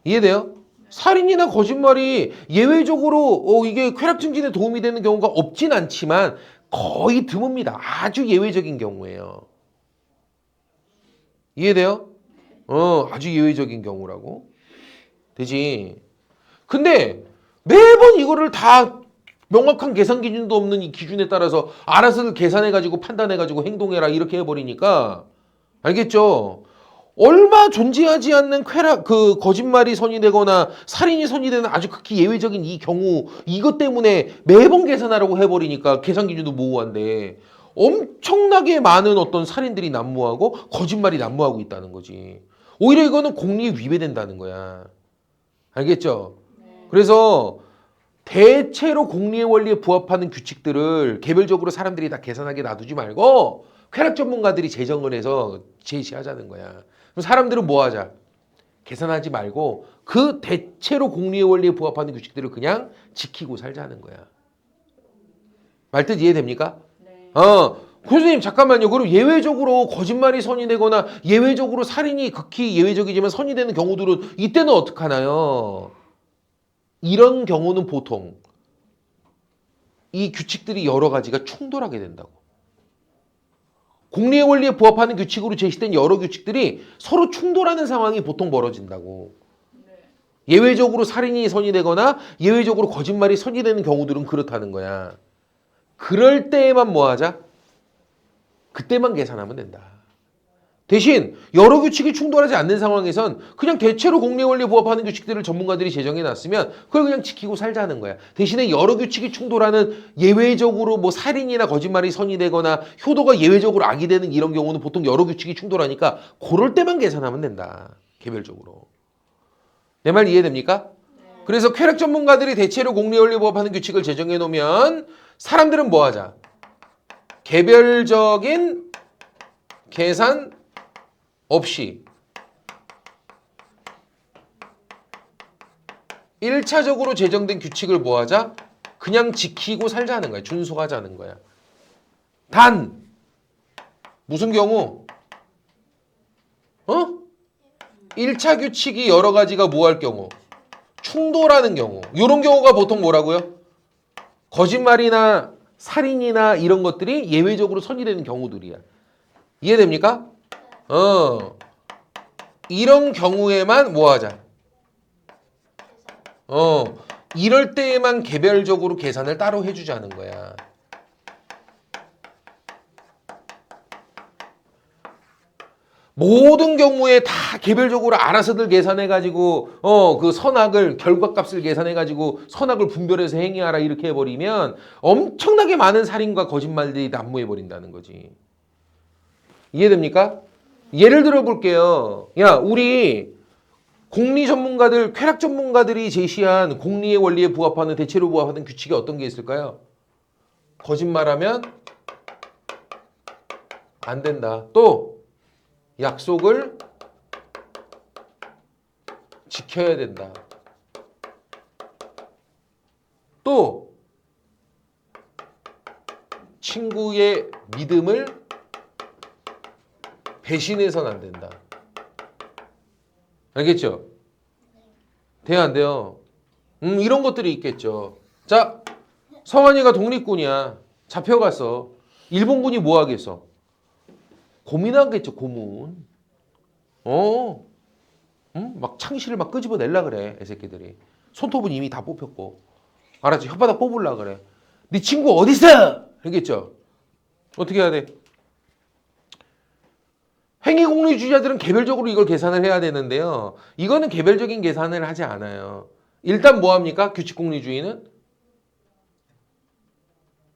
이해돼요? 살인이나 거짓말이 예외적으로 이게 쾌락 증진에 도움이 되는 경우가 없진 않지만 거의 드뭅니다. 아주 예외적인 경우예요. 이해돼요? 아주 예외적인 경우라고. 되지. 근데 매번 이거를 다 명확한 계산 기준도 없는 이 기준에 따라서 알아서 계산해가지고 판단해가지고 행동해라 이렇게 해버리니까 알겠죠? 얼마 존재하지 않는 쾌락, 그 거짓말이 선이 되거나 살인이 선이 되는 아주 극히 예외적인 이 경우 이것 때문에 매번 계산하라고 해버리니까 계산 기준도 모호한데 엄청나게 많은 어떤 살인들이 난무하고 거짓말이 난무하고 있다는 거지. 오히려 이거는 공리에 위배된다는 거야. 알겠죠? 그래서 대체로 공리의 원리에 부합하는 규칙들을 개별적으로 사람들이 다 계산하게 놔두지 말고 쾌락 전문가들이 제정을 해서 제시하자는 거야. 그럼 사람들은 뭐 하자? 계산하지 말고 그 대체로 공리의 원리에 부합하는 규칙들을 그냥 지키고 살자는 거야. 말뜻 이해됩니까? 네. 교수님 잠깐만요. 그럼 예외적으로 거짓말이 선이 되거나 예외적으로 살인이 극히 예외적이지만 선이 되는 경우들은 이때는 어떡하나요? 이런 경우는 보통 이 규칙들이 여러 가지가 충돌하게 된다고. 공리의 원리에 부합하는 규칙으로 제시된 여러 규칙들이 서로 충돌하는 상황이 보통 벌어진다고. 예외적으로 살인이 선이 되거나 예외적으로 거짓말이 선이 되는 경우들은 그렇다는 거야. 그럴 때에만 뭐 하자? 그때만 계산하면 된다. 대신 여러 규칙이 충돌하지 않는 상황에선 그냥 대체로 공리의 원리에 부합하는 규칙들을 전문가들이 제정해 놨으면 그걸 그냥 지키고 살자는 거야. 대신에 여러 규칙이 충돌하는 예외적으로 뭐 살인이나 거짓말이 선이 되거나 효도가 예외적으로 악이 되는 이런 경우는 보통 여러 규칙이 충돌하니까 그럴 때만 계산하면 된다. 개별적으로. 내 말 이해됩니까? 그래서 쾌락 전문가들이 대체로 공리의 원리에 부합하는 규칙을 제정해 놓으면 사람들은 뭐 하자? 개별적인 계산 없이 1차적으로 제정된 규칙을 뭐 하자? 그냥 지키고 살자는 거야. 준수하자는 거야. 단 무슨 경우? 1차 규칙이 여러 가지가 뭐 할 경우? 충돌하는 경우. 이런 경우가 보통 뭐라고요? 거짓말이나 살인이나 이런 것들이 예외적으로 선이되는 경우들이야. 이해됩니까? 이런 경우에만 뭐 하자? 이럴 때에만 개별적으로 계산을 따로 해주자는 거야. 모든 경우에 다 개별적으로 알아서들 계산해가지고 그 선악을 결과값을 계산해가지고 선악을 분별해서 행위하라 이렇게 해버리면 엄청나게 많은 살인과 거짓말들이 난무해버린다는 거지. 이해됩니까? 예를 들어 볼게요. 야, 우리 공리 전문가들, 쾌락 전문가들이 제시한 공리의 원리에 부합하는 대체로 부합하는 규칙이 어떤 게 있을까요? 거짓말하면 안 된다. 또 약속을 지켜야 된다. 또 친구의 믿음을 배신해서는 안 된다. 알겠죠? 돼요, 안 돼요? 이런 것들이 있겠죠. 자, 성환이가 독립군이야. 잡혀갔어. 일본군이 뭐 하겠어? 고민하겠죠, 고문. 막 창실을 막 끄집어내려 그래, 이 새끼들이. 손톱은 이미 다 뽑혔고. 알았지? 혓바닥 뽑으려 그래. 네 친구 어딨어? 알겠죠? 어떻게 해야 돼? 행위공리주의자들은 개별적으로 이걸 계산을 해야 되는데요. 이거는 개별적인 계산을 하지 않아요. 일단 뭐 합니까? 규칙공리주의는?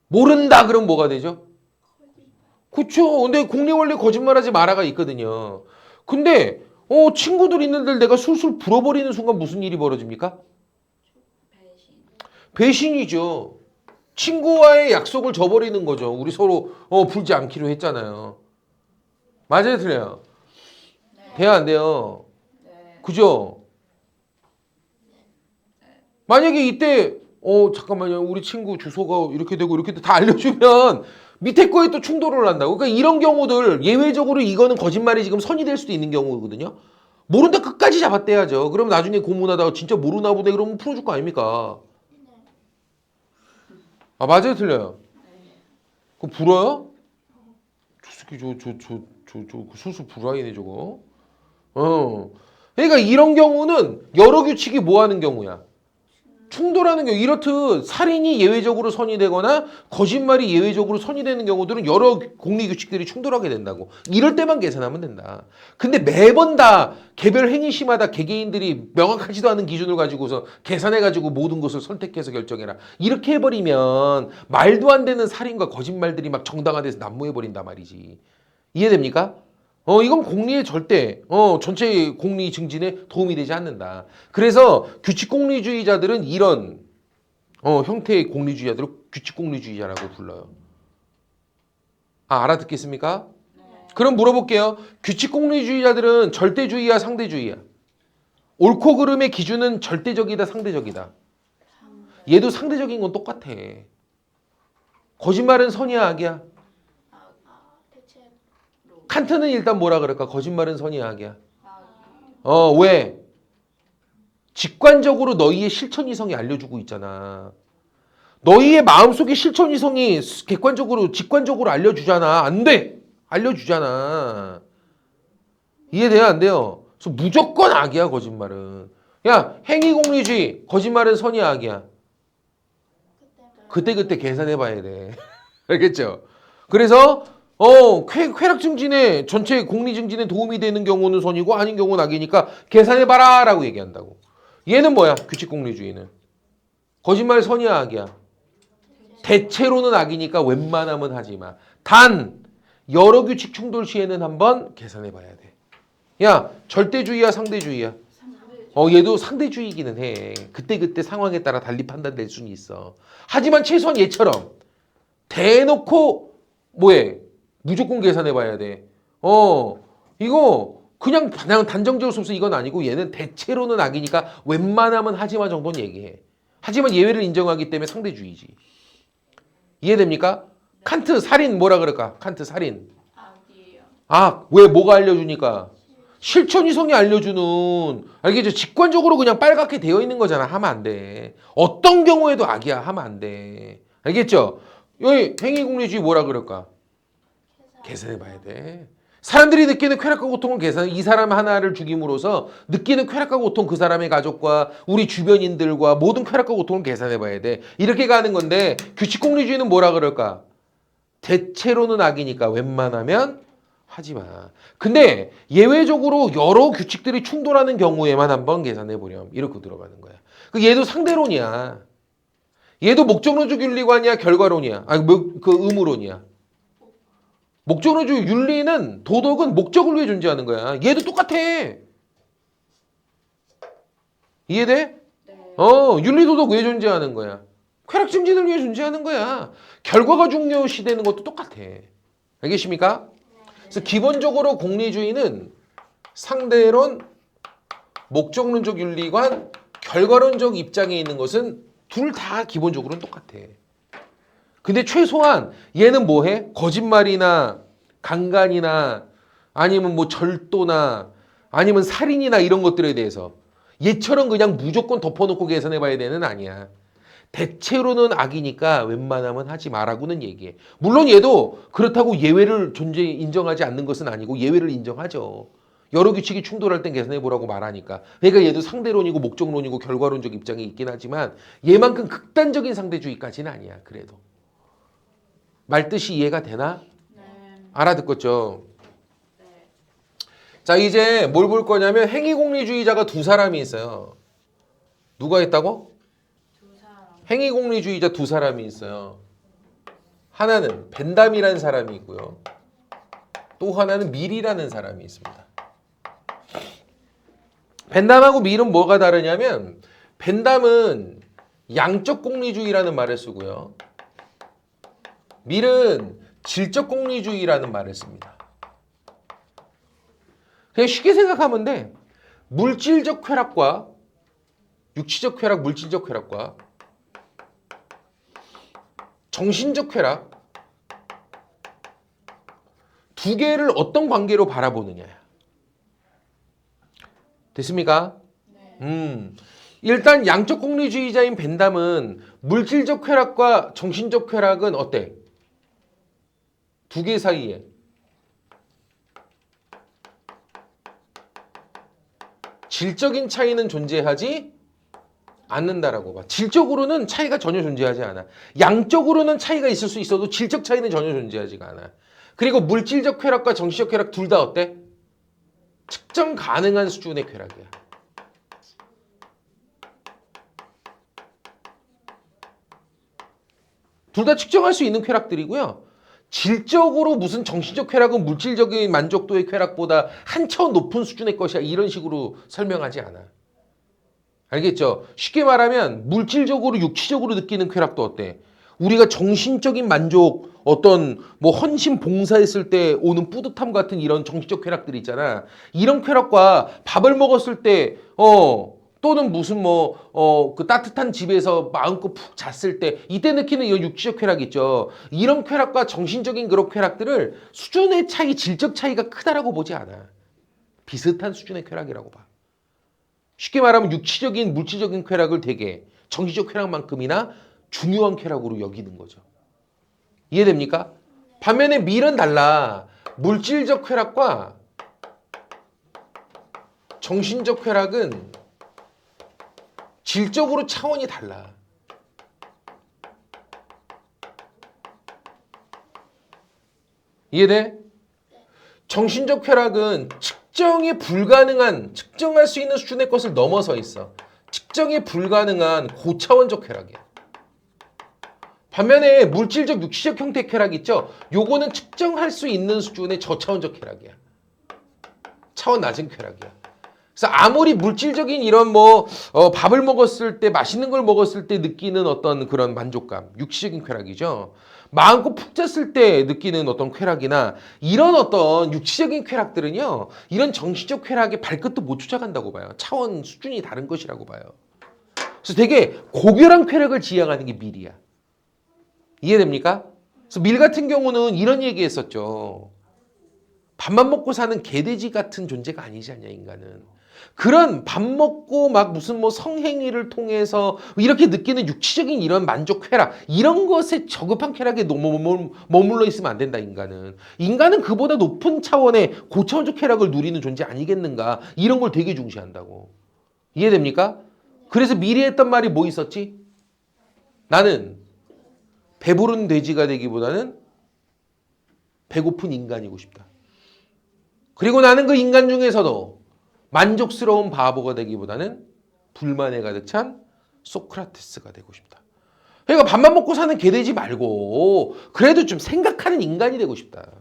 모른다 그럼 뭐가 되죠? 그쵸. 근데 공리원리 거짓말하지 마라가 있거든요. 근데 친구들 있는데 내가 술술 불어버리는 순간 무슨 일이 벌어집니까? 배신. 배신이죠. 친구와의 약속을 저버리는 거죠. 우리 서로 불지 않기로 했잖아요. 맞아요, 틀려요? 네. 돼요, 안 돼요? 네. 그죠? 만약에 이때 잠깐만요. 우리 친구 주소가 이렇게 되고 이렇게 다 알려주면 밑에 거에 또 충돌을 한다고. 그러니까 이런 경우들 예외적으로 이거는 거짓말이 지금 선이 될 수도 있는 경우거든요. 모른다 끝까지 잡아떼야죠. 그럼 나중에 고문하다가 진짜 모르나 보네 그러면 풀어줄 거 아닙니까? 아, 맞아요, 틀려요? 그거 불어요? 저 새끼 저 수수 불화이네 저거. 그러니까 이런 경우는 여러 규칙이 뭐 하는 경우야? 충돌하는 경우. 이렇듯 살인이 예외적으로 선이 되거나 거짓말이 예외적으로 선이 되는 경우들은 여러 공리 규칙들이 충돌하게 된다고. 이럴 때만 계산하면 된다. 근데 매번 다 개별 행위시마다 개개인들이 명확하지도 않은 기준을 가지고서 계산해가지고 모든 것을 선택해서 결정해라. 이렇게 해버리면 말도 안 되는 살인과 거짓말들이 막 정당화돼서 난무해버린단 말이지. 이해됩니까? 이건 공리에 절대, 전체 공리 증진에 도움이 되지 않는다. 그래서 규칙 공리주의자들은 이런, 형태의 공리주의자들을 규칙 공리주의자라고 불러요. 아, 알아듣겠습니까? 네. 그럼 물어볼게요. 규칙 공리주의자들은 절대주의야, 상대주의야? 옳고 그름의 기준은 절대적이다, 상대적이다? 얘도 상대적인 건 똑같아. 거짓말은 선이야, 악이야? 대체로. 칸트는 일단 뭐라 그럴까? 거짓말은 선이야, 악이야? 악이요. 왜? 직관적으로 너희의 실천 이성이 알려주고 있잖아. 너희의 마음속의 실천 이성이 객관적으로, 직관적으로 알려주잖아. 안 돼! 알려주잖아. 이해돼요? 안 돼요? 그래서 무조건 악이야, 거짓말은. 야, 행위공리주의, 거짓말은 선이야, 악이야? 그때그때 계산해봐야 돼. 알겠죠? 그래서 쾌락 증진에 전체 공리 증진에 도움이 되는 경우는 선이고 아닌 경우는 악이니까 계산해봐라 라고 얘기한다고. 얘는 뭐야? 규칙 공리주의는. 거짓말 선이야, 악이야? 대체로는 악이니까 웬만하면 하지 마. 단 여러 규칙 충돌 시에는 한번 계산해봐야 돼. 야, 절대주의야, 상대주의야? 얘도 상대주의이기는 해. 그때그때 상황에 따라 달리 판단될 수는 있어. 하지만 최소한 얘처럼 대놓고 뭐해? 무조건 계산해봐야 돼. 이거 그냥 단정지을 수 없어 이건 아니고 얘는 대체로는 악이니까 웬만하면 하지마 정도는 얘기해. 하지만 예외를 인정하기 때문에 상대주의지. 이해됩니까? 칸트 살인 뭐라 그럴까? 칸트 살인. 악이요. 아, 왜 뭐가 알려주니까? 실천 이성이 알려주는 알겠죠? 직관적으로 그냥 빨갛게 되어 있는 거잖아. 하면 안 돼. 어떤 경우에도 악이야. 하면 안 돼. 알겠죠? 여기 행위공리주의 뭐라 그럴까? 계산해봐야 돼. 사람들이 느끼는 쾌락과 고통을 이 사람 하나를 죽임으로써 느끼는 쾌락과 고통 그 사람의 가족과 우리 주변인들과 모든 쾌락과 고통을 계산해봐야 돼. 이렇게 가는 건데 규칙공리주의는 뭐라 그럴까? 대체로는 악이니까 웬만하면 하지 마. 근데 예외적으로 여러 규칙들이 충돌하는 경우에만 한번 계산해보렴. 이렇게 들어가는 거야. 얘도 상대론이야. 얘도 목적론적 윤리관이야, 결과론이야. 아니, 그 의무론이야. 목적론적 윤리는 도덕은 목적을 위해 존재하는 거야. 얘도 똑같아. 이해돼? 네. 윤리 도덕 왜 존재하는 거야? 쾌락 증진을 위해 존재하는 거야. 결과가 중요시되는 것도 똑같아. 알겠습니까? 그래서 기본적으로 공리주의는 상대론, 목적론적 윤리관, 결과론적 입장에 있는 것은 둘 다 기본적으로는 똑같아. 근데 최소한 얘는 뭐 해? 거짓말이나 강간이나 아니면 뭐 절도나 아니면 살인이나 이런 것들에 대해서 얘처럼 그냥 무조건 덮어놓고 계산해 봐야 되는 아니야. 대체로는 악이니까 웬만하면 하지 말라고는 얘기해. 물론 얘도 그렇다고 예외를 인정하지 않는 것은 아니고 예외를 인정하죠. 여러 규칙이 충돌할 땐 계산해 보라고 말하니까. 그러니까 얘도 상대론이고 목적론이고 결과론적 입장이 있긴 하지만 얘만큼 극단적인 상대주의까지는 아니야. 그래도. 말뜻이 이해가 되나? 네. 알아듣겠죠? 네. 자, 이제 뭘 볼 거냐면 행위공리주의자가 두 사람이 있어요. 누가 있다고? 두 사람. 행위공리주의자 두 사람이 있어요. 하나는 벤담이라는 사람이 있고요. 또 하나는 밀이라는 사람이 있습니다. 벤담하고 밀은 뭐가 다르냐면 벤담은 양적 공리주의라는 말을 쓰고요. 밀은 질적 공리주의라는 말을 씁니다. 그냥 쉽게 생각하면 돼. 물질적 쾌락과 육체적 쾌락, 물질적 쾌락과 정신적 쾌락 두 개를 어떤 관계로 바라보느냐야. 됐습니까? 네. 일단 양적 공리주의자인 벤담은 물질적 쾌락과 정신적 쾌락은 어때? 두 개 사이에 질적인 차이는 존재하지 않는다라고 봐. 질적으로는 차이가 전혀 존재하지 않아. 양적으로는 차이가 있을 수 있어도 질적 차이는 전혀 존재하지가 않아. 그리고 물질적 쾌락과 정신적 쾌락 둘 다 어때? 측정 가능한 수준의 쾌락이야. 둘 다 측정할 수 있는 쾌락들이고요. 질적으로 무슨 정신적 쾌락은 물질적인 만족도의 쾌락보다 한 차원 높은 수준의 것이야. 이런 식으로 설명하지 않아. 알겠죠? 쉽게 말하면 물질적으로 육체적으로 느끼는 쾌락도 어때? 우리가 정신적인 만족, 어떤 뭐 헌신 봉사했을 때 오는 뿌듯함 같은 이런 정신적 쾌락들이 있잖아. 이런 쾌락과 밥을 먹었을 때 또는 무슨 그 따뜻한 집에서 마음껏 푹 잤을 때 이때 느끼는 이런 육체적 쾌락 있죠. 이런 쾌락과 정신적인 그런 쾌락들을 수준의 차이, 질적 차이가 크다라고 보지 않아. 비슷한 수준의 쾌락이라고 봐. 쉽게 말하면 육체적인 물질적인 쾌락을 되게 정신적 쾌락만큼이나 중요한 쾌락으로 여기는 거죠. 이해됩니까? 반면에 밀은 달라. 물질적 쾌락과 정신적 쾌락은 질적으로 차원이 달라. 이해돼? 정신적 쾌락은 측정할 수 있는 수준의 것을 넘어서 있어. 측정이 불가능한 고차원적 쾌락이야. 반면에 물질적 육체적 형태의 쾌락 있죠? 요거는 측정할 수 있는 수준의 저차원적 쾌락이야. 차원 낮은 쾌락이야. 그래서 아무리 물질적인 이런 밥을 먹었을 때, 맛있는 걸 먹었을 때 느끼는 어떤 그런 만족감, 육체적인 쾌락이죠. 마음껏 푹 잤을 때 느끼는 어떤 쾌락이나 이런 어떤 육체적인 쾌락들은요, 이런 정신적 쾌락의 발끝도 못 쫓아간다고 봐요. 차원 수준이 다른 것이라고 봐요. 그래서 되게 고결한 쾌락을 지향하는 게 밀이야. 이해됩니까? 그래서 밀 같은 경우는 이런 얘기 했었죠. 밥만 먹고 사는 개돼지 같은 존재가 아니지 않냐, 인간은. 그런 밥 먹고 막 무슨 성행위를 통해서 이렇게 느끼는 육체적인 이런 만족, 쾌락, 이런 것에 저급한 쾌락에 머물러 있으면 안 된다, 인간은. 인간은 그보다 높은 차원의 고차원적 쾌락을 누리는 존재 아니겠는가. 이런 걸 되게 중시한다고. 이해됩니까? 그래서 미리 했던 말이 뭐 있었지? 나는 배부른 돼지가 되기보다는 배고픈 인간이고 싶다. 그리고 나는 그 인간 중에서도 만족스러운 바보가 되기보다는 불만에 가득 찬 소크라테스가 되고 싶다. 그러니까 밥만 먹고 사는 개돼지 말고 그래도 좀 생각하는 인간이 되고 싶다.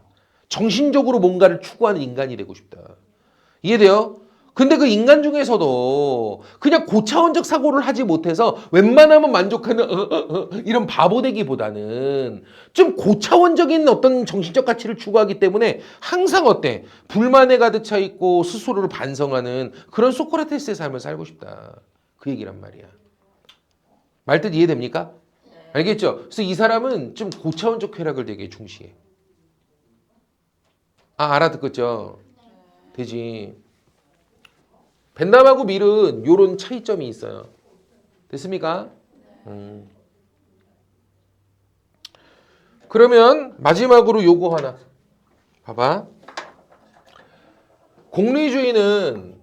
정신적으로 뭔가를 추구하는 인간이 되고 싶다. 이해돼요? 근데 그 인간 중에서도 그냥 고차원적 사고를 하지 못해서 웬만하면 만족하는 이런 바보 되기보다는 좀 고차원적인 어떤 정신적 가치를 추구하기 때문에 항상 어때? 불만에 가득 차 있고 스스로를 반성하는 그런 소크라테스의 삶을 살고 싶다. 그 얘기란 말이야. 말뜻 이해됩니까? 알겠죠? 그래서 이 사람은 좀 고차원적 쾌락을 되게 중시해. 아, 알아듣겠죠? 되지. 벤담하고 밀은 요런 차이점이 있어요. 됐습니까? 그러면 마지막으로 요거 하나. 봐봐. 공리주의는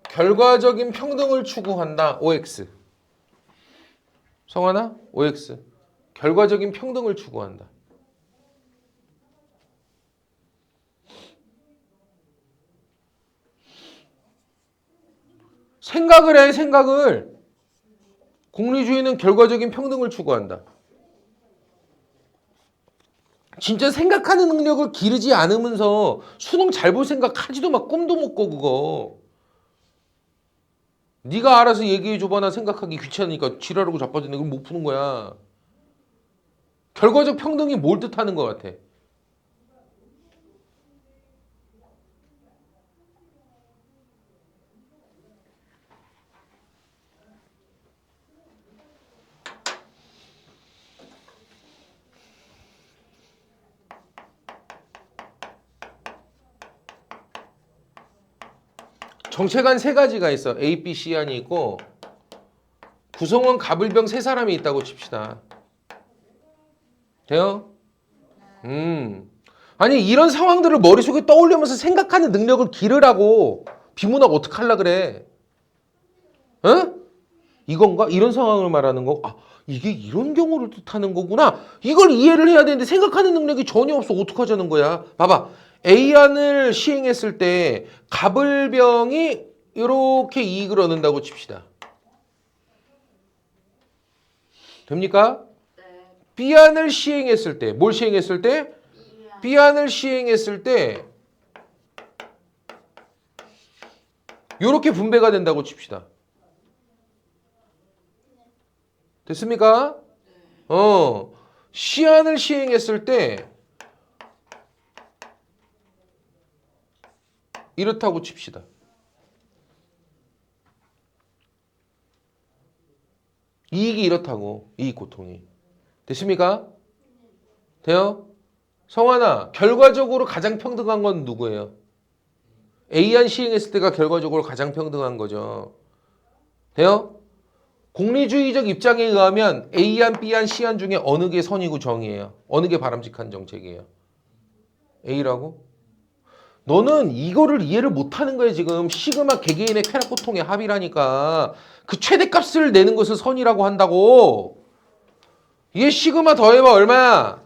결과적인 평등을 추구한다. OX. 성환아? OX. 결과적인 평등을 추구한다. 생각을 해, 생각을. 공리주의는 결과적인 평등을 추구한다. 진짜 생각하는 능력을 기르지 않으면서 수능 잘 볼 생각하지도 막 꿈도 못 꿔 그거. 네가 알아서 얘기해 줘봐. 나 생각하기 귀찮으니까 지랄하고 자빠지네. 그럼 못 푸는 거야. 결과적 평등이 뭘 뜻하는 것 같아? 정체관 세 가지가 있어. A, B, C 안이 있고 구성원 가불병 세 사람이 있다고 칩시다. 돼요? 아니 이런 상황들을 머릿속에 떠올리면서 생각하는 능력을 기르라고. 비문학 어떡하려 그래? 어? 이건가? 이런 상황을 말하는 거. 아, 이게 이런 경우를 뜻하는 거구나. 이걸 이해를 해야 되는데 생각하는 능력이 전혀 없어. 어떡하자는 거야? 봐봐. A안을 시행했을 때 갑을병이 이렇게 이익을 얻는다고 칩시다. 됩니까? 네. B안을 시행했을 때, 뭘 시행했을 때? B안을 시행했을 때 이렇게 분배가 된다고 칩시다. 됐습니까? C안을 시행했을 때 이렇다고 칩시다. 이익이 이렇다고. 이익 고통이. 됐습니까? 돼요? 성환아, 결과적으로 가장 평등한 건 누구예요? A안 시행했을 때가 결과적으로 가장 평등한 거죠. 돼요? 공리주의적 입장에 의하면 A안, B안, C안 중에 어느 게 선이고 정이에요? 어느 게 바람직한 정책이에요? A라고? 너는 이거를 이해를 못하는 거야 지금. 시그마 개개인의 쾌락 고통의 합이라니까. 그 최대값을 내는 것을 선이라고 한다고. 얘 시그마 더해봐 얼마야?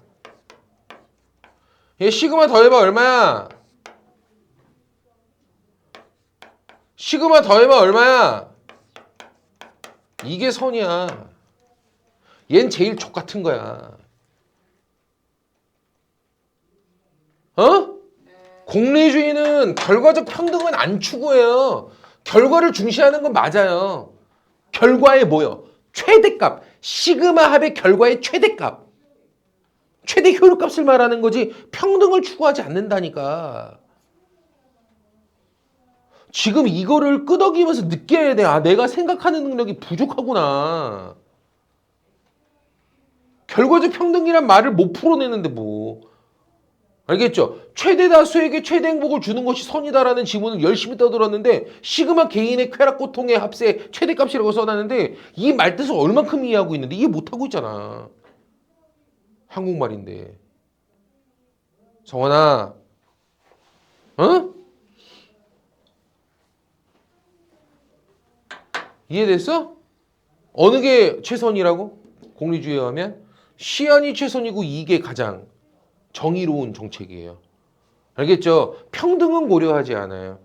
얘 시그마 더해봐 얼마야? 시그마 더해봐 얼마야? 이게 선이야. 얜 제일 족같은 거야. 어? 공리주의는 결과적 평등은 안 추구해요. 결과를 중시하는 건 맞아요. 결과의 뭐요? 최대값. 시그마 합의 결과의 최대값. 최대 효율값을 말하는 거지 평등을 추구하지 않는다니까. 지금 이거를 끄덕이면서 느껴야 돼. 아, 내가 생각하는 능력이 부족하구나. 결과적 평등이란 말을 못 풀어내는데 뭐. 알겠죠? 최대 다수에게 최대 행복을 주는 것이 선이다라는 지문을 열심히 떠들었는데 시그마 개인의 쾌락 고통의 합세 최대값이라고 써놨는데 이 말뜻을 얼만큼 이해하고 있는데 이해 못하고 있잖아. 한국말인데. 성원아, 어? 이해됐어? 어느 게 최선이라고? 공리주의에 하면 시안이 최선이고 이게 가장 정의로운 정책이에요. 알겠죠? 평등은 고려하지 않아요.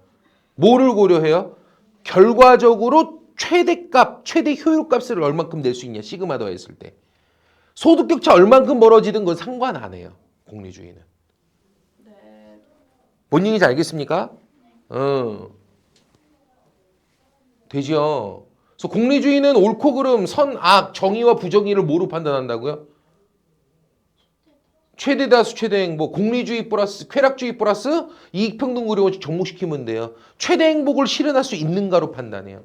뭐를 고려해요? 결과적으로 최대값, 최대 효율값을 얼만큼 낼 수 있냐, 시그마 더했을 때. 소득 격차 얼만큼 벌어지든 건 상관 안 해요, 공리주의는. 네. 뭔 얘기인지 알겠습니까? 되죠. 그래서 공리주의는 옳고 그름, 선, 악, 정의와 부정의를 뭐로 판단한다고요? 최대다수 최대행복, 공리주의 플러스 쾌락주의 플러스 이익평등구리 원칙 접목시키면 돼요. 최대 행복을 실현할 수 있는가로 판단해요.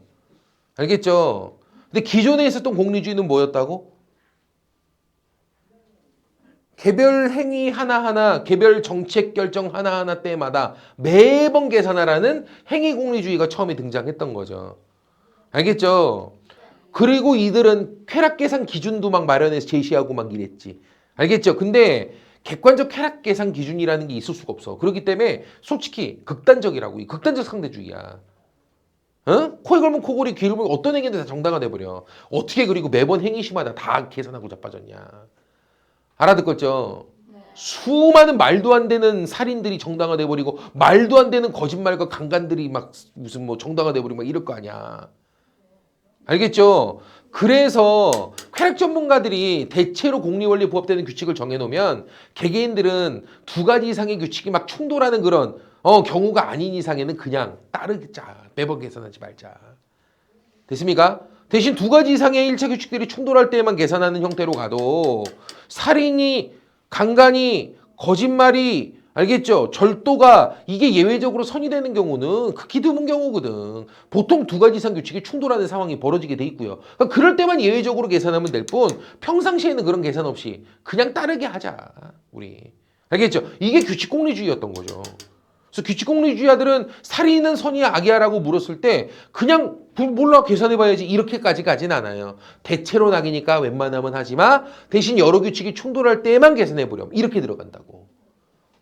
알겠죠? 근데 기존에 있었던 공리주의는 뭐였다고? 개별 행위 하나하나, 개별 정책 결정 하나하나 때마다 매번 계산하라는 행위 공리주의가 처음에 등장했던 거죠. 알겠죠? 그리고 이들은 쾌락 계산 기준도 막 마련해서 제시하고 막 이랬지. 알겠죠? 근데 객관적 쾌락 계산 기준이라는 게 있을 수가 없어. 그렇기 때문에 솔직히 극단적이라고. 이 극단적 상대주의야. 어? 코에 걸면 코골이, 귀에 걸면 어떤 행위든 다 정당화돼 버려. 어떻게 그리고 매번 행위시마다 다 계산하고 자빠졌냐. 알아듣겠죠? 네. 수많은 말도 안 되는 살인들이 정당화돼 버리고 말도 안 되는 거짓말과 강간들이 막 무슨 뭐 정당화돼 버리고 막 이럴 거 아니야. 알겠죠? 그래서 쾌락 전문가들이 대체로 공리원리 부합되는 규칙을 정해놓으면 개개인들은 두 가지 이상의 규칙이 막 충돌하는 그런 경우가 아닌 이상에는 그냥 따르자. 매번 계산하지 말자. 됐습니까? 대신 두 가지 이상의 1차 규칙들이 충돌할 때에만 계산하는 형태로 가도 살인이, 강간이, 거짓말이, 알겠죠? 절도가 이게 예외적으로 선이 되는 경우는 극히 드문 경우거든. 보통 두 가지 이상 규칙이 충돌하는 상황이 벌어지게 돼 있고요. 그러니까 그럴 때만 예외적으로 계산하면 될 뿐 평상시에는 그런 계산 없이 그냥 따르게 하자. 우리. 알겠죠? 이게 규칙 공리주의였던 거죠. 그래서 규칙 공리주의자들은 살인은 선이야 악이야라고 물었을 때 그냥 몰라 계산해봐야지 이렇게까지 가진 않아요. 대체로 낙이니까 웬만하면 하지마. 대신 여러 규칙이 충돌할 때만 계산해보렴. 이렇게 들어간다고.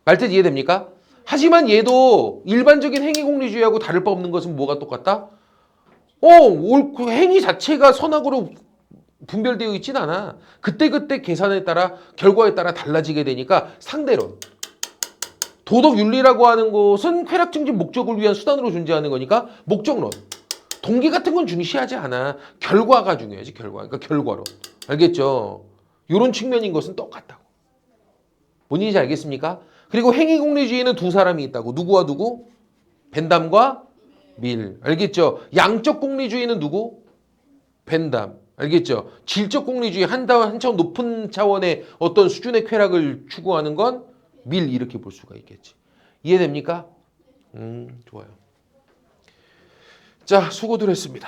말뜻 이해됩니까? 하지만 얘도 일반적인 행위 공리주의하고 다를 바 없는 것은 뭐가 똑같다? 그 행위 자체가 선악으로 분별되어 있진 않아. 그때그때 계산에 따라 결과에 따라 달라지게 되니까 상대론. 도덕 윤리라고 하는 것은 쾌락 증진 목적을 위한 수단으로 존재하는 거니까 목적론. 동기 같은 건 중시하지 않아. 결과가 중요하지, 결과. 그러니까 결과론. 알겠죠? 이런 측면인 것은 똑같다고. 뭔 얘기인지 알겠습니까? 그리고 행위공리주의는 두 사람이 있다고. 누구와 누구? 벤담과 밀. 알겠죠? 양적 공리주의는 누구? 벤담. 알겠죠? 질적 공리주의 한 차원 높은 차원의 어떤 수준의 쾌락을 추구하는 건 밀 이렇게 볼 수가 있겠지. 이해됩니까? 좋아요. 자, 수고들 했습니다.